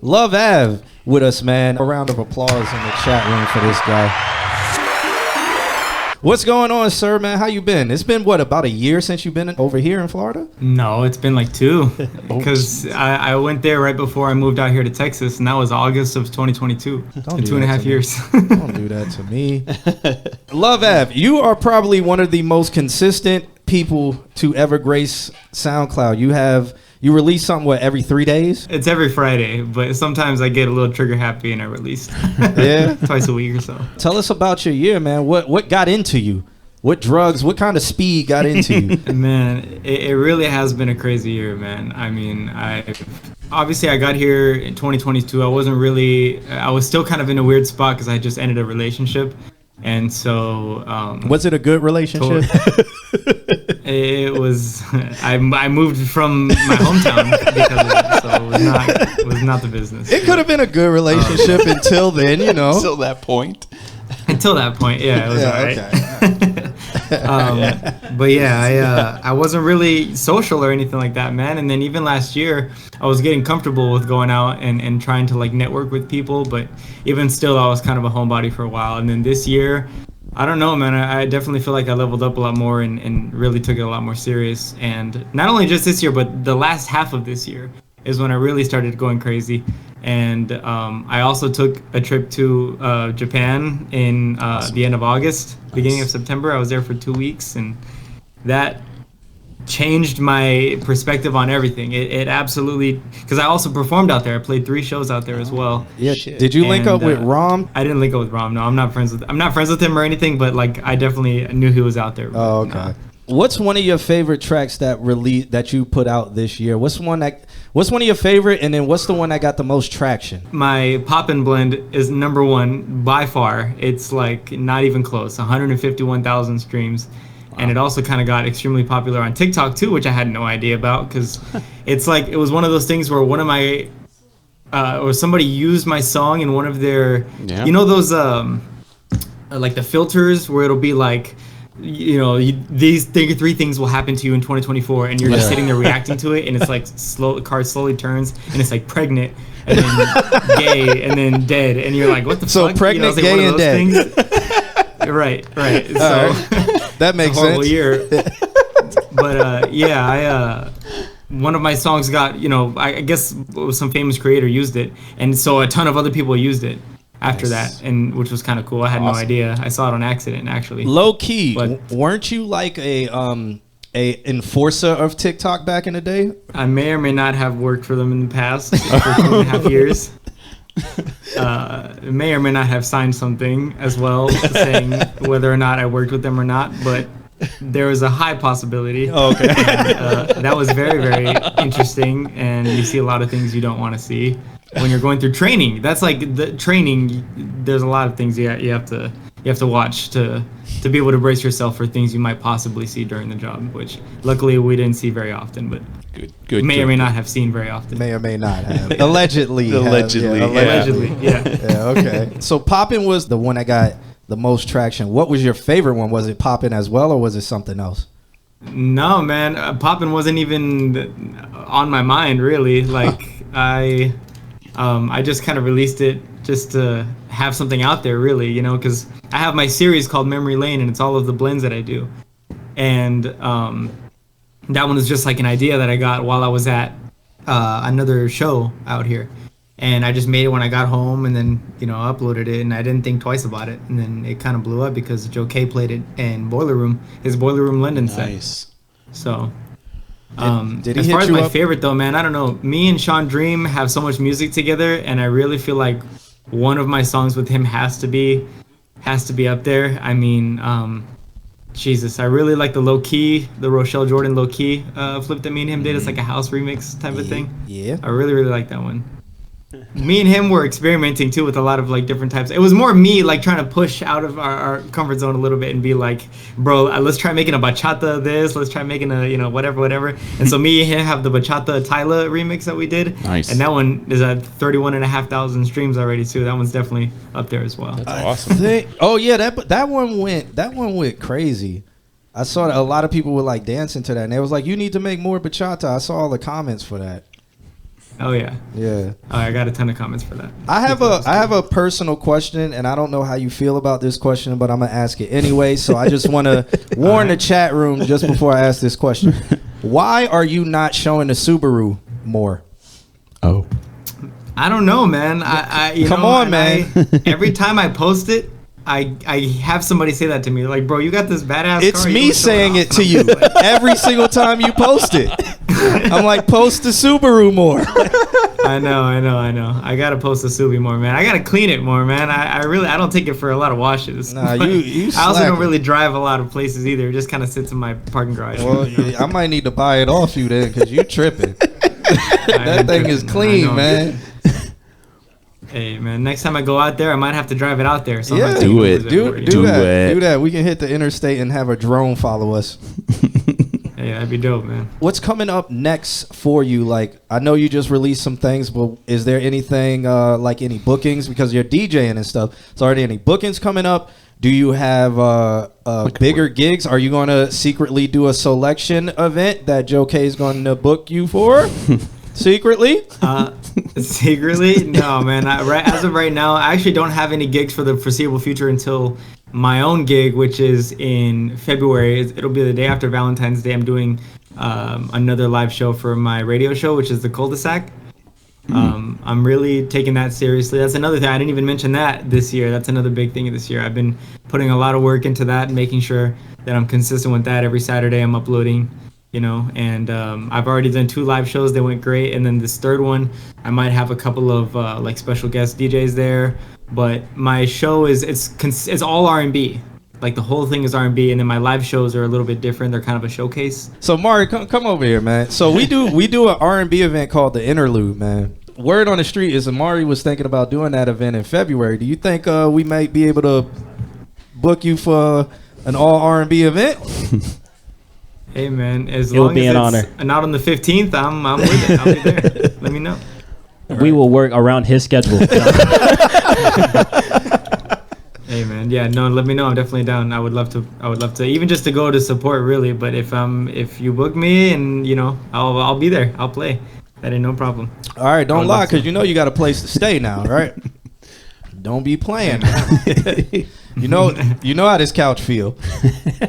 Love Ave with us, man. A round of applause in the chat room for this guy. What's going on, sir, man? How you been? It's been, what, about a year since you've been over here in Florida? No, it's been like 2. Because I went there right before I moved out here to Texas, and that was August of 2022. Don't do 2.5 years. Don't do that to me. Love Ave, you are probably one of the most consistent people to ever grace SoundCloud. You release something, what, every 3 days? It's every Friday, but sometimes I get a little trigger happy and I release. Yeah. Twice a week or so. Tell us about your year, man. What got into you? What drugs, what kind of speed got into you? Man, it really has been a crazy year, man. I mean, obviously I got here in 2022. I was still kind of in a weird spot because I just ended a relationship. And so was it a good relationship? It was. I moved from my hometown because of it, so it was not the business. It could have been a good relationship until then, you know. Until that point. Until that point, yeah, it was all right. Okay. But yeah, I wasn't really social or anything like that, man. And then even last year, I was getting comfortable with going out and trying to like network with people. But even still, I was kind of a homebody for a while. And then this year, I don't know, man. I definitely feel like I leveled up a lot more and really took it a lot more serious. And not only just this year, but the last half of this year is when I really started going crazy. And I also took a trip to Japan in the end of August, beginning of September. I was there for 2 weeks, and that changed my perspective on everything. It absolutely, because I also performed out there. I played 3 shows out there as well. Yeah. Did you link up with Rom? I didn't link up with Rom. No, I'm not friends with him or anything. But like, I definitely knew he was out there. Oh, okay. Nah. What's one of your favorite tracks that you put out this year? What's one of your favorite, and then what's the one that got the most traction? My Poppin' Blend is number 1 by far. It's like not even close. 151,000 streams. Wow. And it also kind of got extremely popular on TikTok too, which I had no idea about, because it's like, it was one of those things where one of my or somebody used my song in one of their, you know, those like the filters where it'll be like, you know, these 3 things will happen to you in 2024, and you're just sitting there reacting to it, and it's like the card slowly turns, and it's like pregnant, and then gay, and then dead, and you're like, what the fuck? So pregnant, you know, gay, and dead. Right. So that makes it's a horrible sense. Year. But one of my songs got, you know, I guess some famous creator used it, and so a ton of other people used it after that, and which was kind of cool. I had no idea. I saw it on accident, actually. Low key, but weren't you like a enforcer of TikTok back in the day? I may or may not have worked for them in the past for 2.5 years. May or may not have signed something as well saying whether or not I worked with them or not, but there was a high possibility. Oh, okay. And, that was very, very interesting, and you see a lot of things you don't want to see when you're going through training. That's like the training. There's a lot of things you have to watch to be able to brace yourself for things you might possibly see during the job, which luckily we didn't see very often, but may or may not have seen very often. May or may not have. Allegedly. Allegedly, yeah. Yeah, okay. So Poppin' was the one that got the most traction. What was your favorite one? Was it Poppin' as well, or was it something else? No, man. Poppin' wasn't even on my mind, really. Like, I just kind of released it just to have something out there, really, you know, because I have my series called Memory Lane, and it's all of the blends that I do. And that one was just like an idea that I got while I was at another show out here. And I just made it when I got home, and then, you know, uploaded it, and I didn't think twice about it. And then it kind of blew up because Joe K played it in Boiler Room, his Boiler Room London set. Nice. So... did he as far hit as you my up? favorite though, man, I don't know. Me and Sean Dream have so much music together, and I really feel like one of my songs with him has to be up there. I mean, Jesus, I really like the Rochelle Jordan Low Key flip that me and him did. It's like a house remix type of thing. Yeah. I really, really like that one. Me and him were experimenting too with a lot of like different types. It was more me like trying to push out of our comfort zone a little bit and be like, bro, let's try making a bachata this, let's try making a, you know, whatever. And so me and him have the bachata Tyla remix that we did. Nice. And that one is at 31,500 streams already too. That one's definitely up there as well. That's awesome. Oh yeah, that one went crazy. I saw that a lot of people were like dancing to that, and they was like, you need to make more bachata. I saw all the comments for that. Oh yeah. Yeah. I got a ton of comments for that. I have a personal question, and I don't know how you feel about this question, but I'm gonna ask it anyway. So I just want to warn the chat room just before I ask this question. Why are you not showing the Subaru more? Oh, I don't know, man. Come on, man. Every time I post it, I have somebody say that to me. They're like, bro, you got this badass It's car. me saying it to you every single time you post it. I'm like, post the Subaru more. I know. I gotta post the Subi more, man. I gotta clean it more, man. I don't take it for a lot of washes. Nah, you I also slacking. don't really drive a lot of places either. It just kind of sits in my parking garage. Well, I might need to buy it off you then, because you tripping. That thing is clean, man. Hey, man, next time I go out there, I might have to drive it out there. So Yeah, do it. Do that. We can hit the interstate and have a drone follow us. Yeah, that'd be dope, man. What's coming up next for you? Like, I know you just released some things, but is there anything like any bookings, because you're DJing and stuff? So are there any bookings coming up? Do you have bigger gigs? Are you going to secretly do a selection event that Joe K is going to book you for? Secretly? Secretly? No, man. As of right now, I actually don't have any gigs for the foreseeable future until my own gig, which is in February. It'll be the day after Valentine's Day. I'm doing another live show for my radio show, which is the Cul-de-sac. I'm really taking that seriously. That's another thing. I didn't even mention that this year. That's another big thing this year. I've been putting a lot of work into that and making sure that I'm consistent with that. Every Saturday I'm uploading, and I've already done 2 live shows. They went great. And then this third one, I might have a couple of like special guest DJs there. But my show it's all R&B. Like the whole thing is R&B, and then my live shows are a little bit different. They're kind of a showcase. So Mari, come over here, man. So we do an R&B event called the Interlude, man. Word on the street is Amari was thinking about doing that event in February. Do you think we might be able to book you for an all R&B event? Hey man, as It will long be as an it's honor. not on the 15th, I'm with it. I'll be there. Let me know. We will work around his schedule. Hey man, yeah, no, let me know. I'm definitely down. I would love to even just to go to support, really. But if you book me and I'll be there. I'll play. That ain't no problem. All right, don't lie, because to. you got a place to stay now, right? Don't be playing. You know how this couch feel.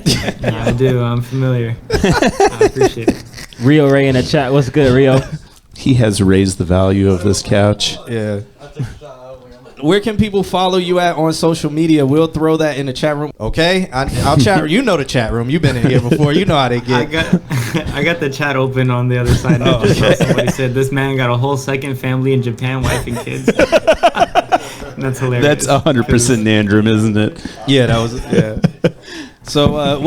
Yeah, I do. I'm familiar. I appreciate it. Rio Ray in the chat. What's good, Rio? he has raised the value of this couch. Yeah. Where can people follow you at on social media? We'll throw that in the chat room. Okay, I'll chat. You know the chat room. You've been in here before. You know how they get. I got the chat open on the other side. And I just saw somebody said this man got a whole second family in Japan, wife and kids. That's hilarious. That's 100% Nandrum, isn't it? Yeah, that was. Yeah. So,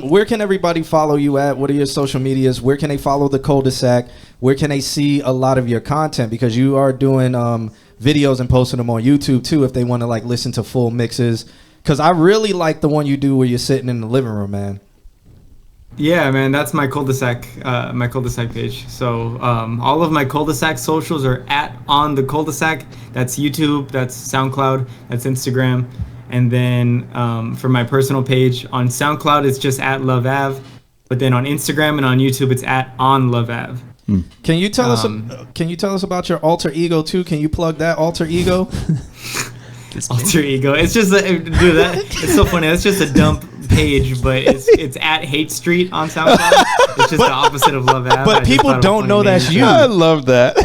where can everybody follow you at? What are your social medias? Where can they follow the Cul-de-sac? Where can they see a lot of your content? Because you are doing videos and posting them on YouTube too, if they want to like listen to full mixes. Because I really like the one you do where you're sitting in the living room, man. Yeah, man, that's my cul-de-sac page. So all of my cul-de-sac socials are at on the cul-de-sac. That's YouTube, that's SoundCloud, that's Instagram. And then for my personal page on SoundCloud, it's just at Love Ave. But then on Instagram and on YouTube, it's at on Love Ave. Can you tell us? Can you tell us about your alter ego too? Can you plug that alter ego? Alter ego. It's just it's so funny. It's just a dump page, but it's at Hate Street on SoundCloud. It's just the opposite of Love Ave. But people don't know that's you. I love that.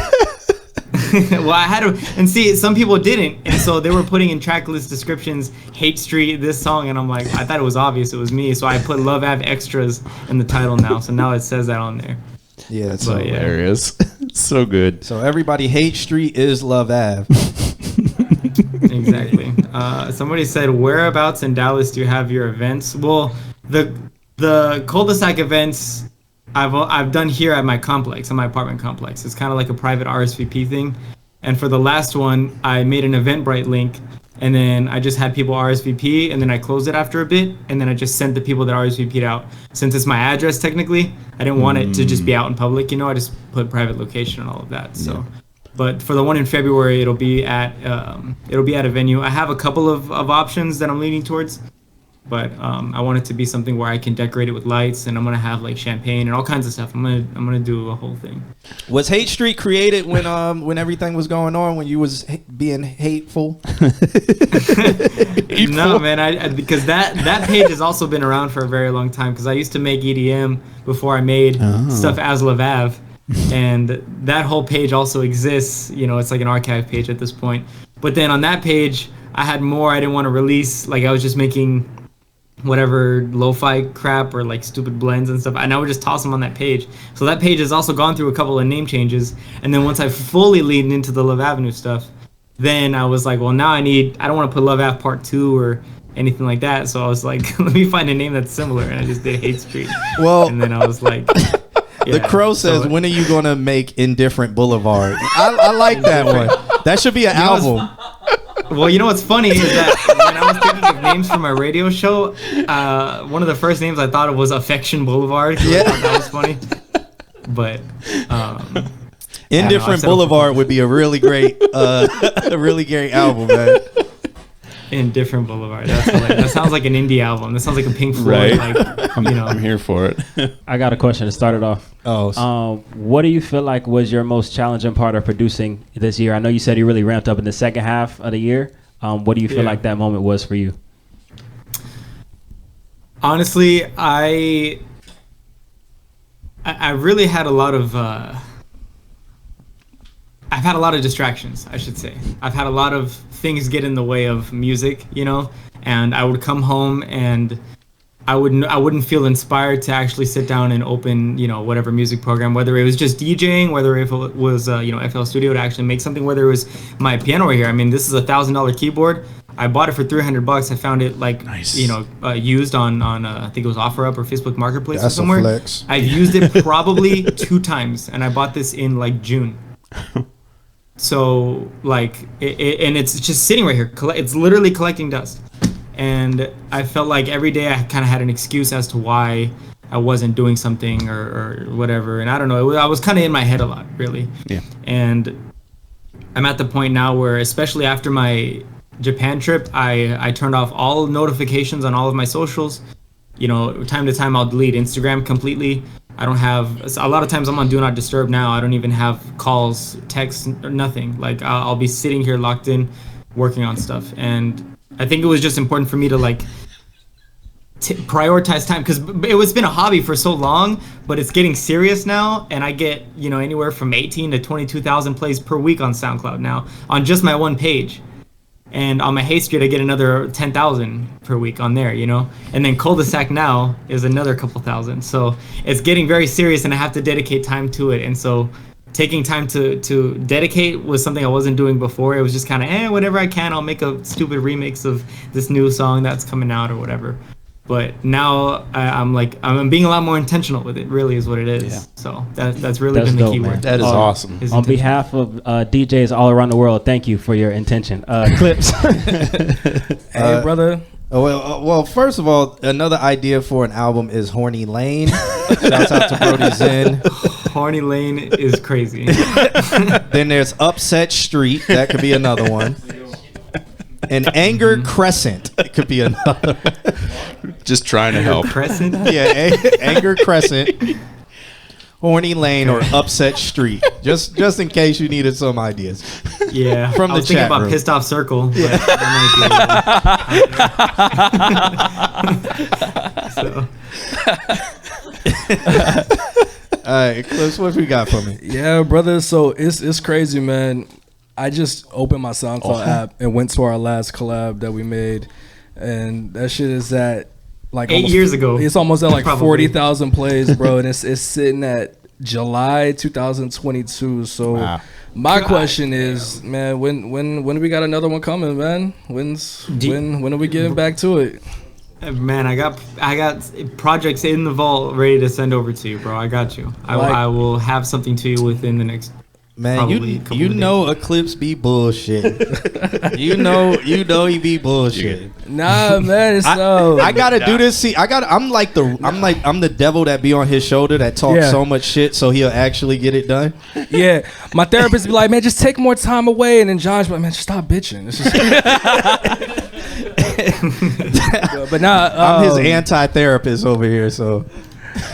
Well, I had to, and see, some people didn't, and so they were putting in track list descriptions, Hate Street, this song, and I'm like, I thought it was obvious it was me, so I put Love Ave extras in the title now, so now it says that on there. Yeah, it's But, yeah. Hilarious. So good. So everybody, Hate Street is Love Ave. Exactly. Somebody said, whereabouts in Dallas do you have your events? Well, the cul-de-sac events I've done here at my complex, at my apartment complex. It's kind of like a private RSVP thing. And for the last one, I made an Eventbrite link, and then I just had people RSVP, and then I closed it after a bit, and then I just sent the people that RSVP'd out. Since it's my address technically, I didn't want it to just be out in public, I just put private location and all of that. So, but for the one in February, it'll be at a venue. I have a couple of options that I'm leaning towards. But I want it to be something where I can decorate it with lights, and I'm gonna have like champagne and all kinds of stuff. I'm gonna do a whole thing. Was Hate Street created when everything was going on, when you was being hateful? No, man, I because that page has also been around for a very long time, because I used to make EDM before I made stuff as Lavav, and that whole page also exists. You know, it's like an archive page at this point. But then on that page, I had more I didn't want to release. Like I was just making whatever lo-fi crap or like stupid blends and stuff, and I would just toss them on that page. So that page has also gone through a couple of name changes, and then once I fully leaned into the Love Avenue stuff, then I was like, well, now I don't want to put Love Ave Part 2 or anything like that, so I was like, let me find a name that's similar, and I just did Hate Street. Well, and then I was like, the Crow says, when are you gonna make Indifferent Boulevard? I like that one. That should be an album. Well, you know what's funny is that when I was thinking of names for my radio show, one of the first names I thought of was Affection Boulevard. Yeah, I thought that was funny. But Indifferent Boulevard would be a really great album, man. Indifferent Boulevard. That sounds like an indie album. That sounds like a Pink Floyd. Right. Like, I'm here for it. I got a question to start it off. What do you feel like was your most challenging part of producing this year? I know you said you really ramped up in the second half of the year. What do you feel like that moment was for you? Honestly, I really had a lot of I've had a lot of distractions, I should say. I've had a lot of things get in the way of music, you know, and I would come home and I wouldn't feel inspired to actually sit down and open, you know, whatever music program, whether it was just DJing, whether if it was, FL Studio to actually make something, whether it was my piano right here. I mean, this is a $1,000 keyboard. I bought it for $300. I found it used on I think it was OfferUp or Facebook Marketplace or somewhere. That's a flex. I've used it probably 2 times, and I bought this in like June. So like, and it's just sitting right here. It's literally collecting dust. And I felt like every day I kind of had an excuse as to why I wasn't doing something or whatever. And I don't know, I was kind of in my head a lot, really. Yeah. And I'm at the point now where, especially after my Japan trip, I turned off all notifications on all of my socials. You know, time to time I'll delete Instagram completely. I don't have, a lot of times I'm on Do Not Disturb now. I don't even have calls, texts, or nothing. Like I'll be sitting here locked in, working on stuff. And I think it was just important for me to like prioritize time, because it's been a hobby for so long, but it's getting serious now. And I get, you know, anywhere from 18 to 22,000 plays per week on SoundCloud now on just my one page. And on my Hate Street, I get another 10,000 per week on there, you know? And then Cul-de-sac now is another couple thousand. So it's getting very serious, and I have to dedicate time to it. And so taking time to dedicate was something I wasn't doing before. It was just kind of, whenever I can, I'll make a stupid remix of this new song that's coming out or whatever. But now I'm being a lot more intentional with it, really is what it is. Yeah. So that's really been the key word. That is awesome. On behalf of DJs all around the world, thank you for your intention. Clips. Hey, brother. Well, first of all, another idea for an album is Horny Lane. Shouts out to Brody Zen. Horny Lane is crazy. Then there's Upset Street. That could be another one. And Anger Crescent. It could be another. Just trying to help. Crescent? Yeah, Anger Crescent, Horny Lane, or Upset Street. Just in case you needed some ideas. Yeah. From the I was thinking chat about room. Pissed Off Circle. But so. All right, Clips, what we got for me? Yeah, brother. So it's crazy, man. I just opened my SoundCloud app and went to our last collab that we made, and that shit is at like 8 years ago. It's almost at like Probably. 40,000 plays, bro, and it's sitting at July 2022. So my question is, man, when do we got another one coming, man? When are we getting back to it? Man, I got projects in the vault ready to send over to you, bro. I got you. I will have something to you within the next. Man, you know Eclipse be bullshit. you know he be bullshit. Nah, man, it's so. I gotta do this. See, I'm the devil that be on his shoulder that talks so much shit, so he'll actually get it done. Yeah, my therapist be like, man, just take more time away, and then John's like, man, just stop bitching. It's just But now I'm his anti-therapist over here, so.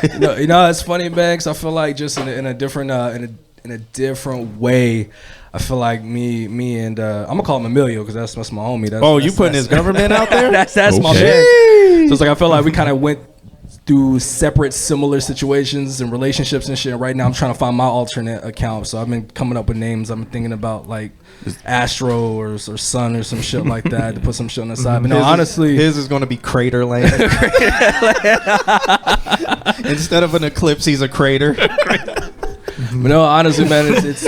you know, it's funny, man, 'cause I feel like just in a different in a different way. I feel like me and I'm gonna call him Emilio because that's my homie. You putting his government out there? that's my man. So it's like I feel like we kind of went through separate, similar situations and relationships and shit. And right now, I'm trying to find my alternate account. So I've been coming up with names. I've been thinking about like Astro or Sun or some shit like that to put some shit on the side. But no, honestly, his is going to be Crater Land. Instead of an eclipse, he's a crater. But no, honestly, man, it's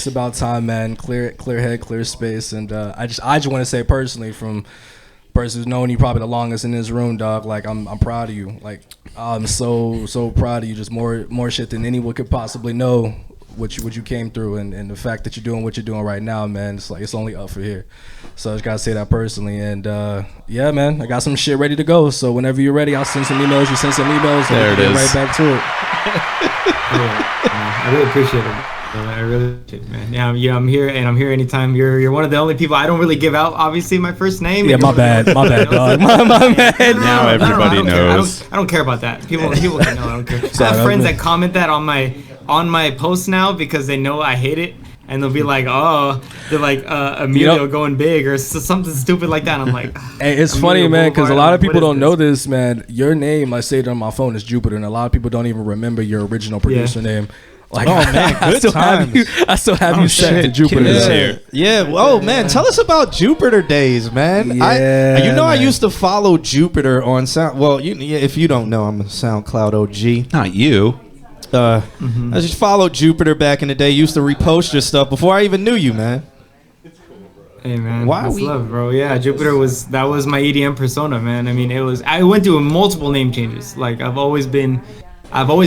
about time, man. Clear head, clear space, and I just want to say personally, from person who's known you probably the longest in this room, dog. Like I'm proud of you. Like I'm so proud of you. Just more shit than anyone could possibly know. What you came through, and the fact that you're doing what you're doing right now, man. It's like it's only up for here. So I just gotta say that personally, and yeah, man, I got some shit ready to go. So whenever you're ready, I'll send some emails. You send some emails. There it is. Right back to it. I really appreciate it. I really appreciate it, man. Yeah, I'm here, and I'm here anytime. You're one of the only people I don't really give out. Obviously, my first name. Yeah, my bad, dog. My bad. Now everybody knows. I don't care about that. People can know. I don't care. I have friends that comment that on my post now because they know I hate it, and they'll be like, "Oh, they're like Emilio going big or something stupid like that." And I'm like, hey, it's funny, man, because a lot of people don't know this, man. Your name, I saved it on my phone, is Jupiter, and a lot of people don't even remember your original producer name. Like, oh man, good times. I still have you set to Jupiter. Yeah. Oh man, tell us about Jupiter days, man. Yeah, I used to follow Jupiter on Sound. Well, if you don't know, I'm a SoundCloud OG. Not you. I just followed Jupiter back in the day. Used to repost your stuff before I even knew you, man. Hey man, that's love, bro. Yeah, Jupiter was my EDM persona, man. I mean, I went through multiple name changes. Like I've always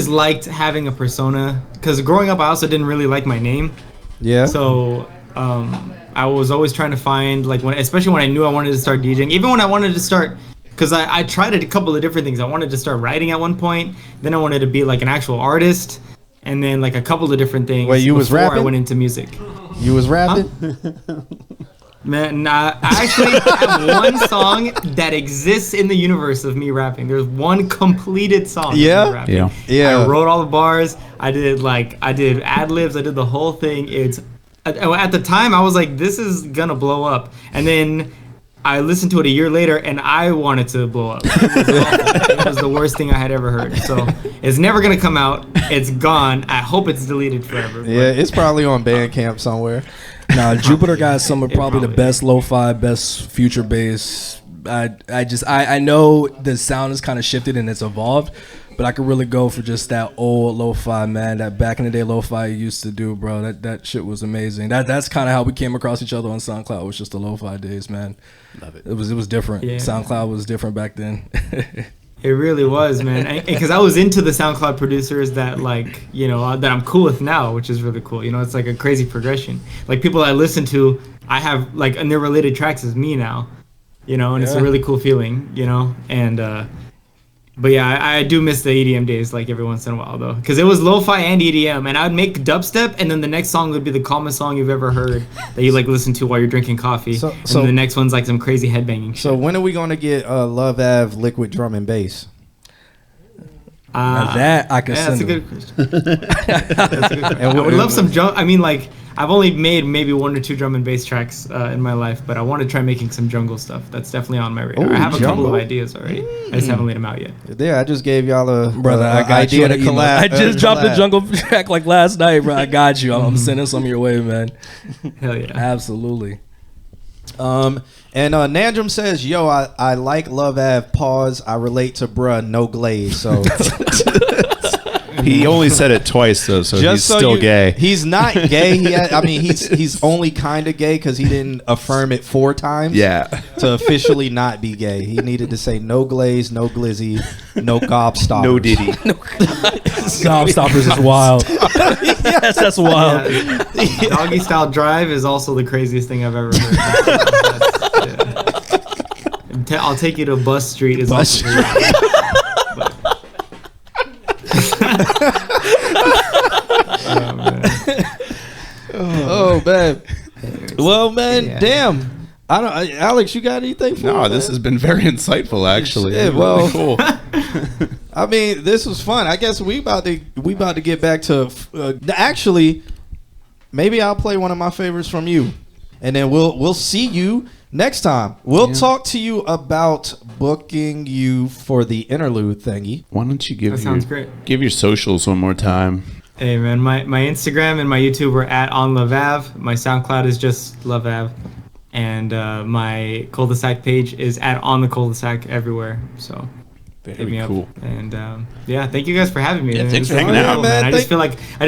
liked having a persona because growing up I also didn't really like my name. Yeah. So I was always trying to find especially when I knew I wanted to start DJing, even when I wanted to start. Because I tried a couple of different things. I wanted to start writing at one point. Then I wanted to be like an actual artist. And then like a couple of different things. Wait, you was rapping? I went into music. You was rapping? Man, nah, I actually have one song that exists in the universe of me rapping. There's one completed song of me rapping. Yeah. I wrote all the bars. I did ad-libs. I did the whole thing. At the time, I was like, this is gonna blow up. And then I listened to it a year later, and I wanted to blow up. It was the worst thing I had ever heard. So it's never gonna come out. It's gone. I hope it's deleted forever. Yeah, it's probably on Bandcamp somewhere. Nah, Jupiter got some of probably the best lo-fi, best future bass. I know the sound has kind of shifted and it's evolved, but I could really go for just that old lo-fi, man. That back in the day lo-fi you used to do, bro. That shit was amazing. That's kind of how we came across each other on SoundCloud. It was just the lo-fi days, man. Love it. It was different. Yeah. SoundCloud was different back then. It really was, man. Because I was into the SoundCloud producers that that I'm cool with now, which is really cool. It's like a crazy progression. Like people I listen to, I have and they're related tracks as me now, and it's a really cool feeling, and but yeah, I do miss the EDM days like every once in a while though, because it was lo-fi and EDM, and I would make dubstep, and then the next song would be the calmest song you've ever heard that you listen to while you're drinking coffee, and the next one's like some crazy headbanging shit. So when are we gonna get Love Ave liquid drum and bass? That I can send. That's a good question. I would love some drum. I mean, I've only made maybe 1 or 2 drum and bass tracks in my life, but I want to try making some jungle stuff. That's definitely on my radar. I have a couple of ideas already. I just haven't laid them out yet. Yeah, I just gave y'all a idea to collab. I just dropped the jungle track last night, bro. I got you. I'm sending some your way, man. Hell yeah. Absolutely. And Nandrum says, yo, I like Love Ave, pause, I relate to bruh, no glaze. So he only said it twice though, so he's still gay. He's not gay. He's only kind of gay because he didn't affirm it 4 times. Yeah. To officially not be gay, he needed to say no glaze, no glizzy, no gobstoppers. No diddy. Gobstoppers is wild. Yes, that's wild. Yeah. Doggy style drive is also the craziest thing I've ever heard. I'll take you to Bus Street. Is Bus Street. Oh man. Well, man, damn. Alex, you got anything for No, me, this man? has been very insightful, actually. Shit, Really well, cool. I mean, this was fun. I guess we about to get back to actually. Maybe I'll play one of my favorites from you, and then we'll see you next time. We'll talk to you about booking you for the interlude thingy. Why don't you give sounds great. Give your socials one more time? Hey man, my Instagram and my YouTube are at @onloveav. My SoundCloud is just loveav, and my cul-de-sac page is at on the cul-de-sac everywhere. So hit me cool. up. And yeah, thank you guys for having me. Yeah, man. thanks This for is hanging really out, cool, man. I just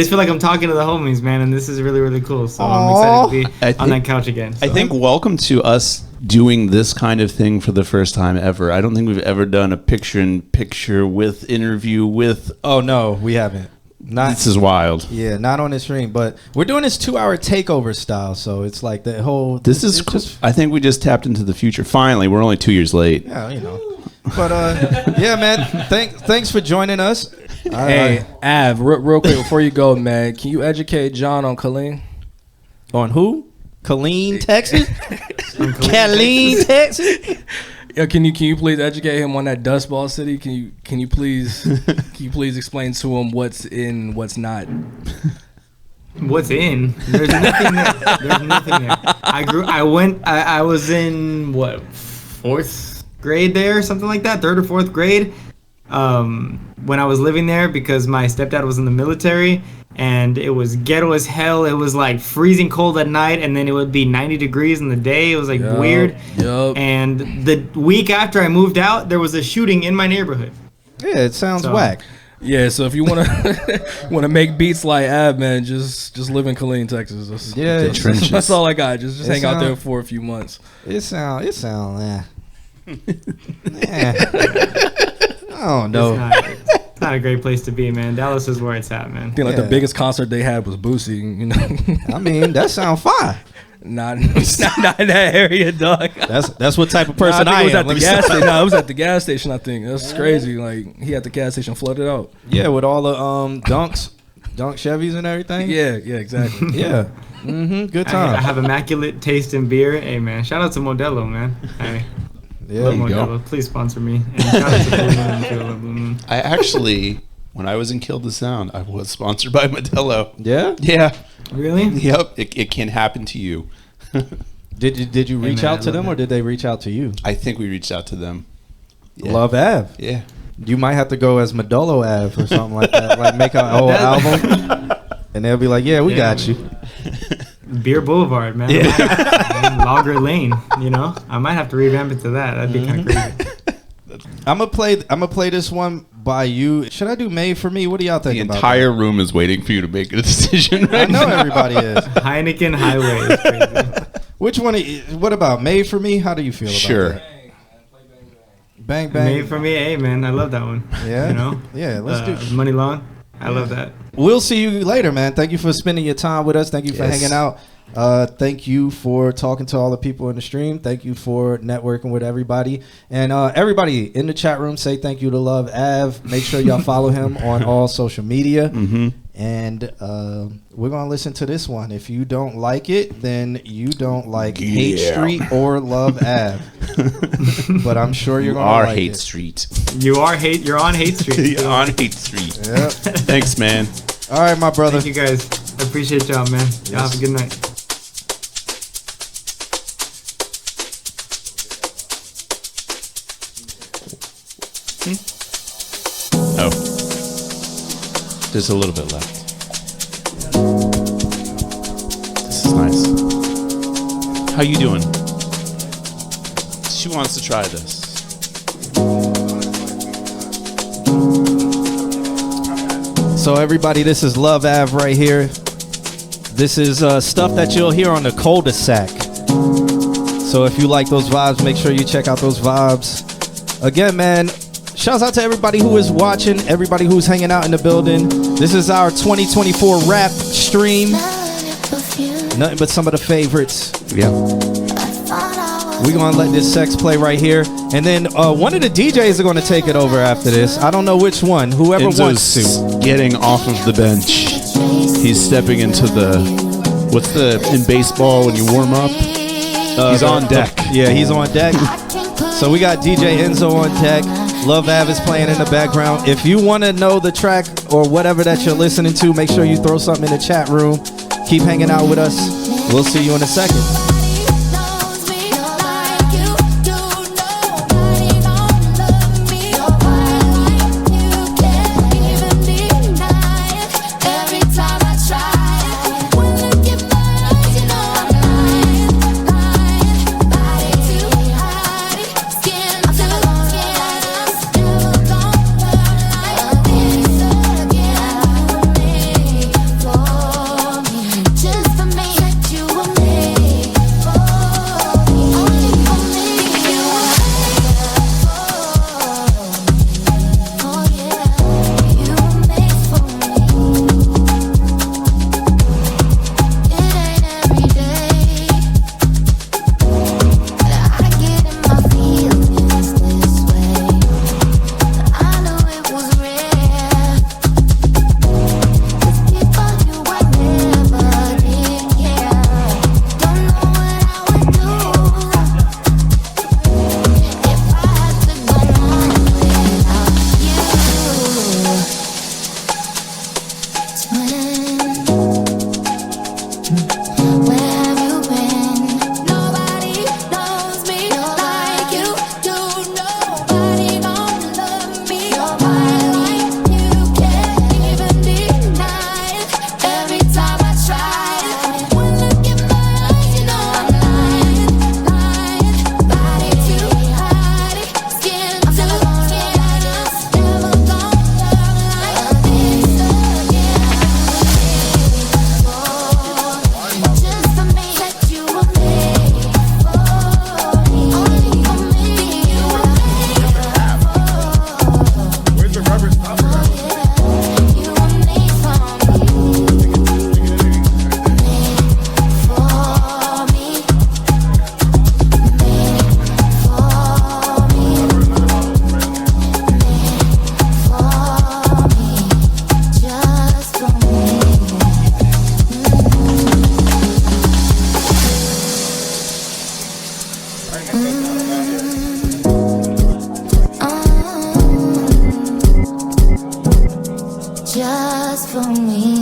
feel like I'm talking to the homies, man, and this is really really cool. So I'm excited to be on that couch again. So. I think welcome to us doing this kind of thing for the first time ever. I don't think we've ever done a picture-in-picture with interview with. Oh no, we haven't. This is wild. Yeah, not on the stream, but we're doing this 2-hour takeover style, so it's like the whole. This is cool. I think we just tapped into the future. Finally, we're only 2 years late. Yeah, you know. But yeah, man. Thanks for joining us. Hey, Av, real quick before you go, man, can you educate John on Colleen? On who? Killeen, Texas. Killeen, Texas. Yeah, can you please educate him on that Dust Ball City? Can you please explain to him what's in, what's not? What's in? There's nothing there. There's nothing there. I was in what, 4th grade there, something like that, 3rd or 4th grade. When I was living there, because my stepdad was in the military, and it was ghetto as hell. It was like freezing cold at night, and then it would be 90 degrees in the day. It was like weird. Yep. And the week after I moved out, there was a shooting in my neighborhood. Yeah, it sounds whack. Yeah, so if you wanna make beats like Ab, man, just live in Killeen, Texas. That's all I got. Just hang out there for a few months. It sound I don't know. It's not a great place to be, man. Dallas is where it's at, man. I think the biggest concert they had was Boosie, you know. I mean, that sound fine. Not in that area, dog. That's what type of person I am. It was at the gas station. I think that's crazy. Like he had the gas station flooded out. Yeah, with all the dunk Chevys and everything. Yeah, exactly. Yeah. Good time. I have immaculate taste in beer. Hey, man. Shout out to Modelo, man. Yeah, love Modelo. Please sponsor me. And shout out to Blue Moon. I actually, when I was in Kill the Sound, I was sponsored by Modelo. Yeah. Yeah. Really? Yep. It can happen to you. Did you reach out to them, or did they reach out to you? I think we reached out to them. Yeah. Love Av. Yeah. You might have to go as Modelo Av or something like that. Like make an whole album, and they'll be like, "Yeah, we got you." Beer Boulevard, man. Yeah. Lager Lane. You know, I might have to revamp it to that. That'd be kind of crazy. I'm gonna play this one by you. Should I do Made for Me? What do y'all think about The entire room is waiting for you to make a decision right I know now. everybody is. Heineken Highway is crazy. Which one? What about Made for Me? How do you feel about Sure. that? Bang Bang. Made for Me, hey man, I love that one. Yeah. You know? Yeah, let's do it. Money Long. I love that. We'll see you later, man. Thank you for spending your time with us. Thank you for hanging out. Thank you for talking to all the people in the stream. Thank you for networking with everybody. And everybody in the chat room, say thank you to Love Av. Make sure y'all follow him on all social media. And we're going to listen to this one. If you don't like it, then you don't like Hate Street or Love Av. But I'm sure you're going to like Hate it. Street. You're on Hate Street. You're on Hate Street. Yep. Thanks, man. All right, my brother. Thank you guys. I appreciate y'all, man. Y'all have a good night. Oh. There's a little bit left. This is nice. How you doing? She wants to try this. So everybody, this is Love Av right here. This is stuff that you'll hear on the cul-de-sac. So if you like those vibes, make sure you check out those vibes. Again, man, shouts out to everybody who is watching, everybody who's hanging out in the building. This is our 2024 rap stream. Nothing but some of the favorites. Yeah. We're going to let this sex play right here. And then one of the DJs are going to take it over after this. I don't know which one. Whoever wants to. Getting off of the bench. He's stepping into the... What's the... In baseball when you warm up? He's on deck. Yeah, he's on deck. So we got DJ Enzo on deck. Love Ave is playing in the background. If you want to know the track or whatever that you're listening to, make sure you throw something in the chat room. Keep hanging out with us. We'll see you in a second. Just for me, that you were made. just for me.